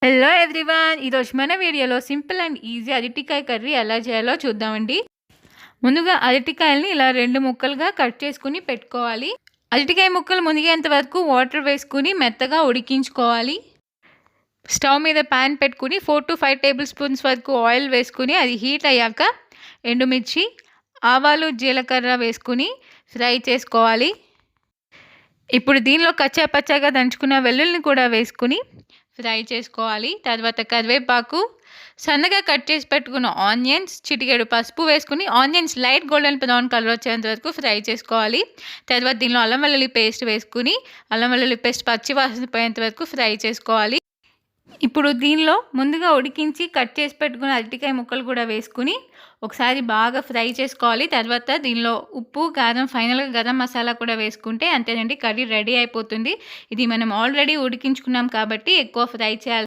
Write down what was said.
Hello everyone! ఈరోజు మన వీడియోలో సింపుల్ అండ్ ఈజీ అరటికాయ కర్రీ ఎలా చేయాలో చూద్దామండి. ముందుగా అరటికాయల్ని ఇలా 2 ముక్కలుగా కట్ చేసుకొని పెట్టుకోవాలి. అరటికాయ ముక్కలు మునిగేంత వరకు వాటర్ వేసుకొని మెత్తగా ఉడికించుకోవాలి. స్టవ్ మీద ప్యాన్ పెట్టుకుని 4-5 టేబుల్ స్పూన్స్ వరకు ఆయిల్ వేసుకుని అది హీట్ అయ్యాక ఎండుమిర్చి, ఆవాలు, జీలకర్ర వేసుకుని ఫ్రై చేసుకోవాలి. ఇప్పుడు దీనిలో కచ్చా పచ్చాగా దంచుకున్న వెల్లుల్లిని కూడా వేసుకుని ఫ్రై చేసుకోవాలి. తర్వాత కరివేపాకు, సన్నగా కట్ చేసి పెట్టుకున్న ఆనియన్స్, చిటికెడు పసుపు వేసుకుని onions light golden brown colour వచ్చేంత వరకు ఫ్రై చేసుకోవాలి. తర్వాత దీనిలో అల్లం వెల్లుల్లి పేస్ట్ వేసుకుని అల్లం వెల్లుల్లి పేస్ట్ పచ్చి వాసన పోయేంత వరకు ఫ్రై చేసుకోవాలి. ఇప్పుడు దీనిలో ముందుగా ఉడికించి కట్ చేసి పెట్టుకున్న అరటికాయ ముక్కలు కూడా వేసుకుని ఒకసారి బాగా ఫ్రై చేసుకోవాలి. తర్వాత దీనిలో ఉప్పు, కారం, ఫైనల్గా గరం మసాలా కూడా వేసుకుంటే అంతేనండి, కర్రీ రెడీ అయిపోతుంది. ఇది మనం ఆల్రెడీ ఉడికించుకున్నాం కాబట్టి ఎక్కువ ఫ్రై చేయాలి.